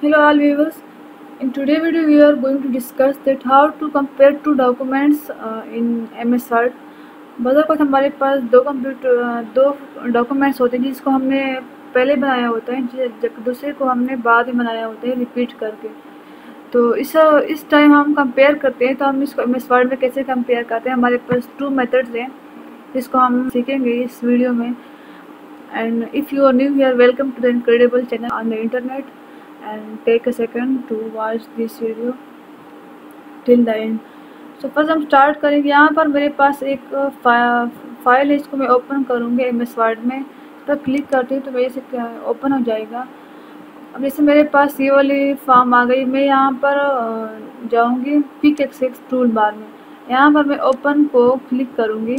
Hello all viewers. In today's video we are going to discuss that how to compare two documents in MS Word. बदरकत हमारे पास दो documents होते हैं जिसको हमने पहले बनाया होता है, जबकि दूसरे को हमने बाद में बनाया होता है रिपीट करके। तो इस टाइम हम कंपेयर करते हैं, तो हम इसको MS Word में कैसे कंपेयर करते हैं। हमारे पास टू मेथड्स हैं जिसको हम सीखेंगे इस वीडियो में। And if you are new here, welcome to the incredible channel on the internet, and take a second to watch this video till the end. So first हम स्टार्ट करेंगे। यहाँ पर मेरे पास एक फाइल है, इसको मैं ओपन करूँगी MS Word में। इस पर क्लिक करती हूँ तो मेरे से ओपन हो जाएगा। अब जैसे मेरे पास ये वाली फॉर्म आ गई, मैं यहाँ पर जाऊँगी क्विक एक्सेस टूल बार में। यहाँ पर मैं ओपन को क्लिक करूँगी।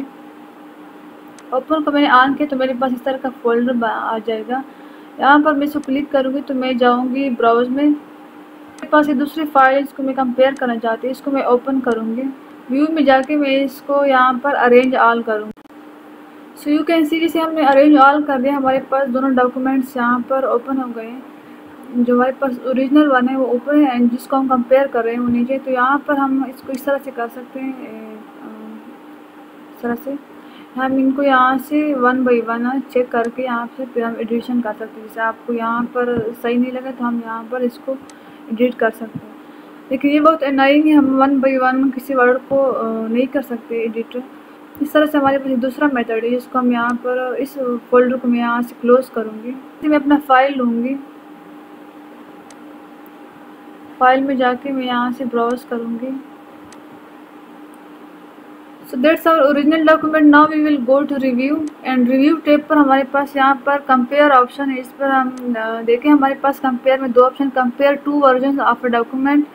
ओपन को मैंने ऑन किया तो मेरे पास इस तरह का फोल्डर आ जाएगा। यहाँ पर मैं इसको क्लिक करूँगी तो मैं जाऊँगी ब्राउज में। मेरे पास ये दूसरी फाइल, इसको मैं कंपेयर करना चाहती हूँ, इसको मैं ओपन करूँगी। व्यू में जाके मैं इसको यहाँ पर अरेंज ऑल करूँगी। सो यू कैन सी, जैसे हमने अरेंज ऑल कर दिया, हमारे पास दोनों डॉक्यूमेंट्स यहाँ पर ओपन हो गए हैं। जो हमारे पास ओरिजिनल वन है वो ऊपर है एंड जिसको हम कंपेयर कर रहे हैं वो नीचे। तो यहाँ पर हम इसको इस तरह से कर सकते हैं, इस तरह से हम इनको यहाँ से वन बाई वन चेक करके यहाँ से फिर हम एडिशन कर सकते हैं। जैसे आपको यहाँ पर सही नहीं लगा तो हम यहाँ पर इसको एडिट कर सकते हैं। लेकिन ये बहुत एनाइंग है, हम वन बाई वन किसी वर्ड को नहीं कर सकते एडिट। इस तरह से हमारे पास दूसरा मेथड है जिसको हम यहाँ पर इस फोल्डर को मैं यहाँ से क्लोज करूँगी। मैं अपना फाइल लूँगी, फाइल में जाके मैं यहाँ से ब्राउज करूँगी। So that's our original document. Now we will go to review and review tab पर हमारे पास यहाँ पर compare ऑप्शन है। इस पर हम देखें, हमारे पास compare में दो option, compare two versions of a document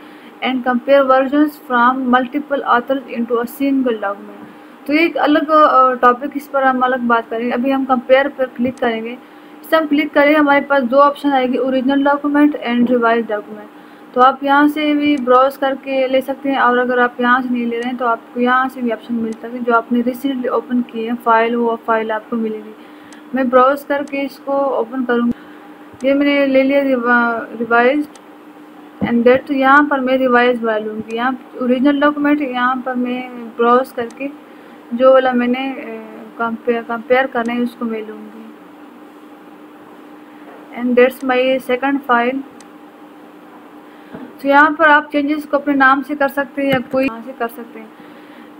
and compare versions from multiple authors into a single document। तो ये एक अलग टॉपिक, इस पर हम अलग बात करेंगे। अभी हम compare पर क्लिक करेंगे। इस हम क्लिक करेंगे, हमारे पास दो ऑप्शन आएगी, original document and revise document. तो आप यहाँ से भी ब्राउज करके ले सकते हैं, और अगर आप यहाँ से नहीं ले रहे हैं तो आपको यहाँ से भी ऑप्शन मिल सकते हैं। जो आपने रिसेंटली ओपन किए हैं फाइल, वो फाइल आपको मिलेगी। मैं ब्राउज करके इसको ओपन करूँगी। ये मैंने ले लिया रिवाइज एंड डेट। यहाँ पर मैं रिवाइज वाला लूँगी। यहाँ ओरिजिनल डॉक्यूमेंट, यहाँ पर मैं ब्राउज करके जो वाला मैंने कंपेयर करना है उसको मैं लूँगी। And that's my second file. तो यहाँ पर आप चेंजेस को अपने नाम से कर सकते हैं या कोई यहाँ से कर सकते हैं।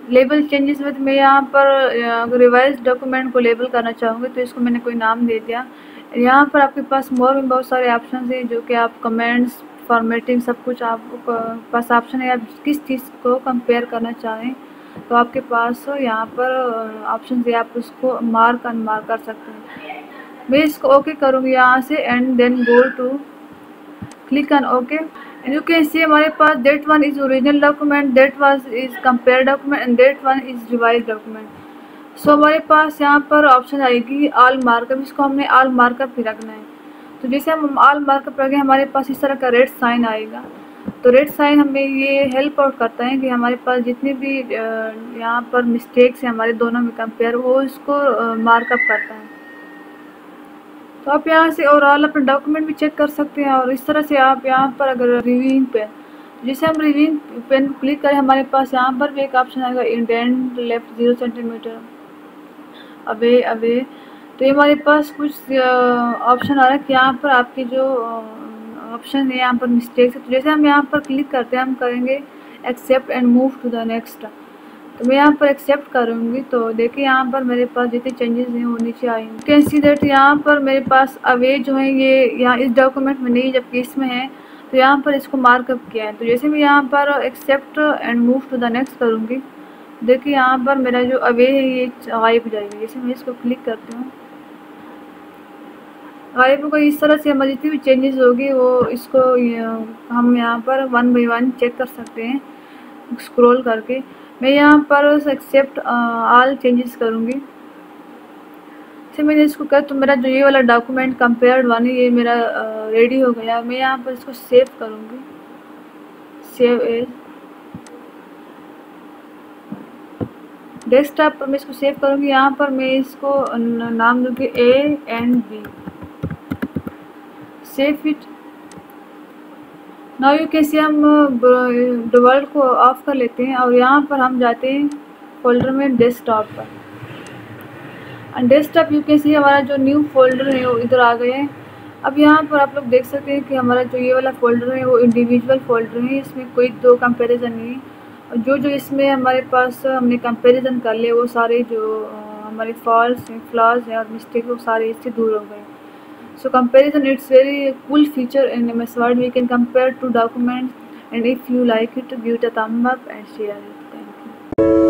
लेबल चेंजेस में मैं यहाँ पर रिवाइज डॉक्यूमेंट को लेबल करना चाहूँगी तो इसको मैंने कोई नाम दे दिया। यहाँ पर आपके पास मोर में बहुत सारे ऑप्शन हैं, जो कि आप कमेंट्स, फॉर्मेटिंग, सब कुछ आपको पास ऑप्शन है। आप किस चीज़ को कंपेयर करना चाहें तो आपके पास यहाँ पर ऑप्शन है, आप उसको मार्क अनमार्क कर सकते हैं। मैं इसको ओके करूँगी यहाँ से and then go to click on okay. And you can see हमारे पास that one is original document, that one is compare document and that one is revised document। So हमारे पास यहाँ पर ऑप्शन आएगी ऑल मार्कअप, इसको हमने all markup ही रखना है। तो जैसे हम ऑल मार्कअप रखें, हमारे पास इस तरह का रेड साइन आएगा। तो रेड साइन हमें ये हेल्प आउट करता है कि हमारे पास जितने भी यहाँ पर मिस्टेक्स हैं हमारे दोनों में कंपेयर, वो इसको मार्कअप करता है। तो आप यहाँ से ओवरऑल अपने डॉक्यूमेंट भी चेक कर सकते हैं। और इस तरह से आप यहाँ पर अगर रिव्यूइंग पेन, जैसे हम रिव्यूइंग पेन क्लिक करें, हमारे पास यहाँ पर भी एक ऑप्शन आएगा इंडेंट लेफ्ट 0 सेंटीमीटर अवे। तो ये हमारे पास कुछ ऑप्शन आ रहा है कि यहाँ पर आपके जो ऑप्शन है यहाँ पर मिस्टेक्स है। तो जैसे हम यहाँ पर क्लिक करते हैं, हम करेंगे accept and move to the next. तो मैं यहाँ पर एक्सेप्ट करूँगी। तो देखिए यहाँ पर मेरे पास जितने चेंजेस हैं वो नीचे आएंगे। यू कैन सी दैट यहाँ पर मेरे पास अवे जो है ये यहाँ इस डॉक्यूमेंट में नहीं, जबकि इसमें है। तो यहाँ पर इसको मार्कअप किया है। तो जैसे मैं यहाँ पर accept and move to the next करूँगी, देखिए यहाँ पर मेरा जो अवे है ये गायब हो जाएगी। जैसे मैं इसको क्लिक करती हूँ, गायब हो गई। इस तरह से हमारी जितनी भी चेंजेस होगी वो इसको हम यहाँ पर वन बाई वन चेक कर सकते हैं स्क्रॉल करके। मैं यहाँ पर एक्सेप्ट ऑल चेंजेस करूँगी। जैसे मैंने इसको किया तो मेरा जो ये वाला डॉक्यूमेंट कंपेयर्ड वन है ये मेरा रेडी हो गया। मैं यहाँ पर इसको सेव करूँगी, सेव एज डेस्कटॉप पर मैं इसको सेव करूँगी। यहाँ पर मैं इसको नाम दूँगी A and B, save it now you कैसे हम वर्ल्ड को ऑफ कर लेते हैं और यहाँ पर हम जाते हैं फोल्डर में डेस्कटॉप पर। एंड डेस्कटॉप यू कैसे हमारा जो न्यू फोल्डर है वो इधर आ गए हैं। अब यहाँ पर आप लोग देख सकते हैं कि हमारा जो ये वाला फोल्डर है वो इंडिविजुअल फोल्डर है, इसमें कोई दो कंपैरिजन नहीं है। और जो इसमें हमारे पास हमने कंपैरिजन कर लिए वो सारे जो हमारे फॉल्स हैं, फ्लॉज हैं और मिस्टेक वो सारे इससे दूर हो गए। So comparison, it's very cool feature in MS Word. We can compare two documents, and if you like it, give it a thumb up and share it. Thank you.